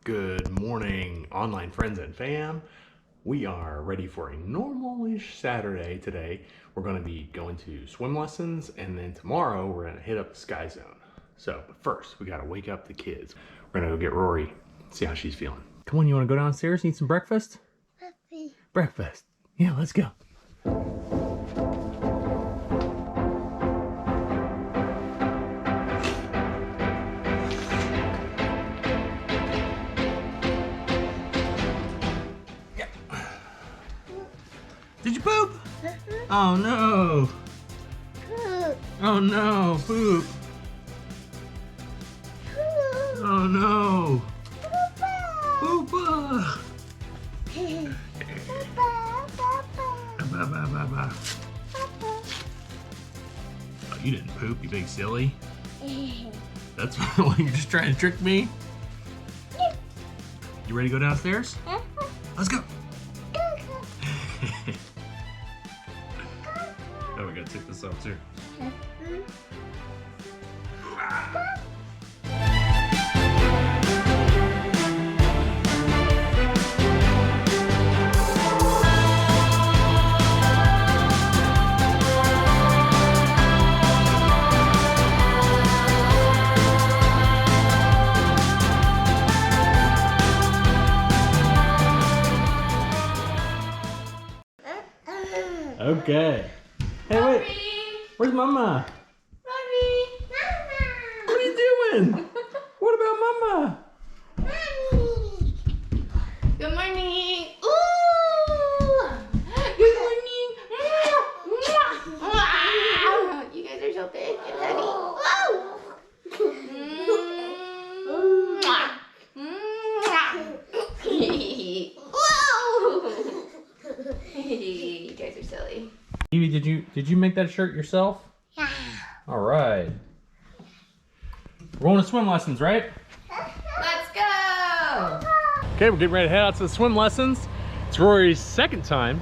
Good morning, online friends and fam. We are ready for a normal-ish Saturday today. We're going to be going to swim lessons, and then tomorrow we're going to hit up the Sky Zone. But first, we got to wake up the kids. We're going to go get Rory, see how she's feeling. Come on, you want to go downstairs and eat some breakfast? Breakfast. Yeah, let's go. Did you poop? Oh no! Oh no, poop! Oh no! Poopa! Oh, you didn't poop, you big silly. That's why you're just trying to trick me? You ready to go downstairs? Let's go! Oh, we gotta take this off too. Okay. Hey, wait. Where's Mama? Rory! Mama! What are you doing? What about Mama? Mommy! Good morning! Ooh! Good morning! You guys are so big and heavy. Whoa! You guys are silly. Evie, did you make that shirt yourself? Yeah. All right. We're going to swim lessons, right? Let's go! Okay, we're getting ready to head out to the swim lessons. It's Rory's second time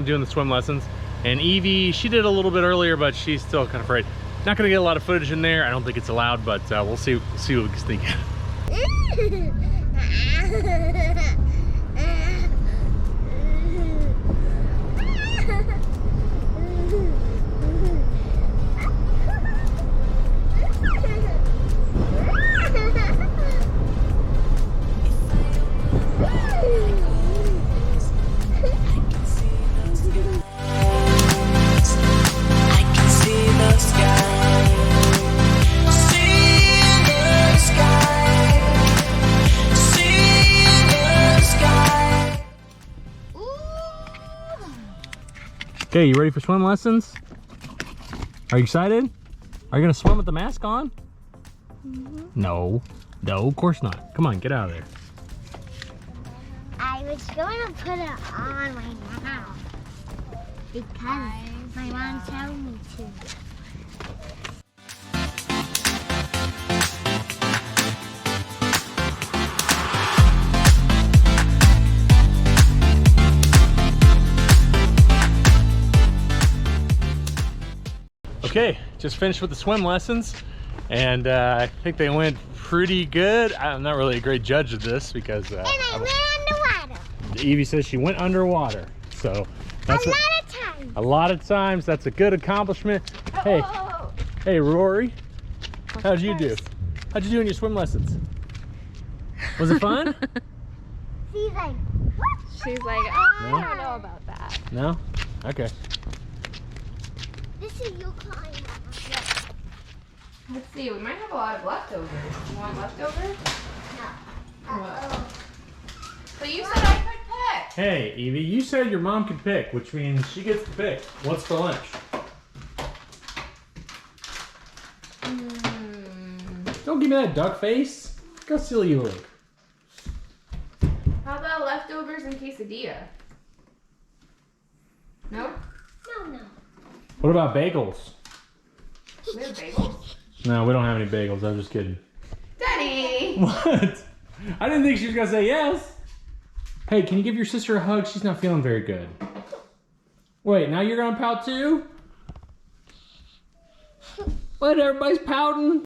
doing the swim lessons. And Evie, she did a little bit earlier, but she's still kind of afraid. Not gonna get a lot of footage in there. I don't think it's allowed, but we'll see what we can sneak in. Okay, you ready for swim lessons? Are you excited? Are you gonna swim with the mask on? No, of course not. Come on, get out of there. I was going to put it on right now because my mom told me to. Okay, just finished with the swim lessons, and I think they went pretty good. I'm not really a great judge of this because And I went underwater. Evie says she went underwater, so that's a lot of times. A lot of times. That's a good accomplishment. Hey, hey, Rory, how'd you do? How'd you do in your swim lessons? Was it fun? She's like, what? She's like, I don't know about that. No? Okay. This is your climb. Let's see, we might have a lot of leftovers. You want leftovers? No. But you said I could pick. Hey, Evie, you said your mom could pick, which means she gets to pick. What's for lunch? Don't give me that duck face. Look how silly you look. How about leftovers and quesadilla? No? No. What about bagels? We have bagels? No, we don't have any bagels. I was just kidding. Daddy! What? I didn't think she was gonna say yes. Hey, can you give your sister a hug? She's not feeling very good. Wait, now you're gonna pout too? What? Everybody's pouting.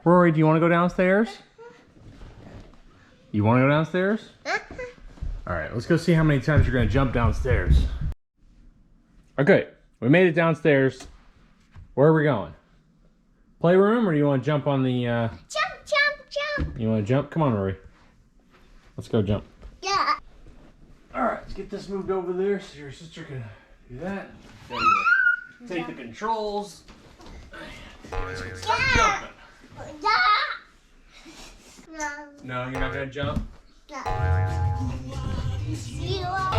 Rory, do you want to go downstairs? You want to go downstairs? All right, let's go see how many times you're going to jump downstairs. Okay, we made it downstairs. Where are we going? Playroom, or do you want to jump on the... Jump, jump, jump. You want to jump? Come on, Rory. Let's go jump. Yeah. All right, let's get this moved over there so your sister can do that. Then we'll take the controls. Let's get started jumping. No. No, you're not going to jump? No. You are.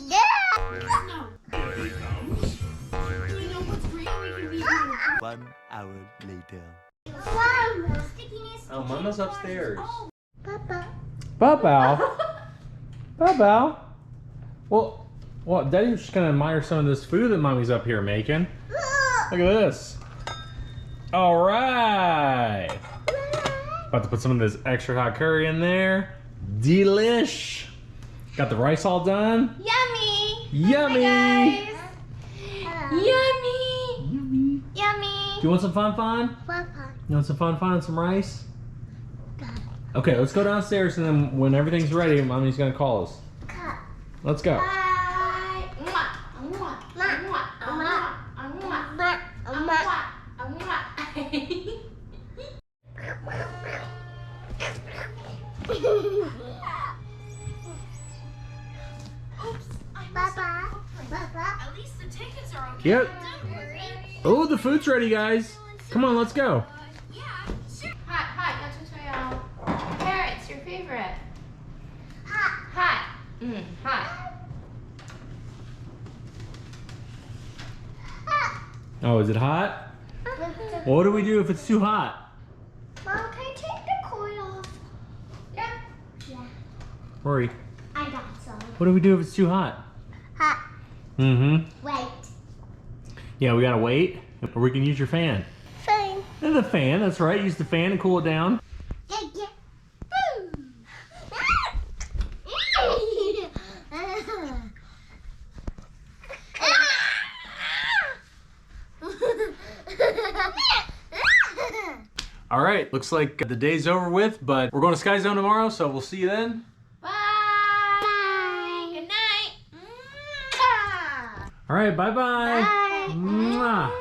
Yeah. 1 hour later. Mom. Oh, Mama's upstairs. Papa. Bow-bow. Bow-bow. Well, Daddy's just gonna admire some of this food that Mommy's up here making. Look at this. All right. About to put some of this extra hot curry in there. Delish. Got the rice all done. Yummy! Yummy. Hi, guys. Yummy! Yummy! Do you want some fun? Papa. You want some fun and some rice? Okay, let's go downstairs, and then when everything's ready, Mommy's gonna call us. Let's go. Bye! Mwah! Mwah! Mwah! Mwah! Mwah! Mwah! Mwah! Papa. Papa. At least the tickets are okay. Yep. Don't worry. Oh, the food's ready, guys. Come on, let's go. Yeah, sure. Hot, hot. Carrots, your favorite. Hot. Hot. Hot. Oh, is it hot? What do we do if it's too hot? Mom, can I take the coil off? Yeah. Yeah. Rory, I got some. what do we do if it's too hot? Hot. Mm-hmm. Wait. Yeah, we gotta wait, or we can use your fan. Fine. And the fan, that's right. Use the fan to cool it down. Yeah, yeah. Boom. All right, looks like the day's over with, but we're going to Sky Zone tomorrow, so we'll see you then. Bye. Bye. Good night. All right, bye-bye. Bye. Mwah.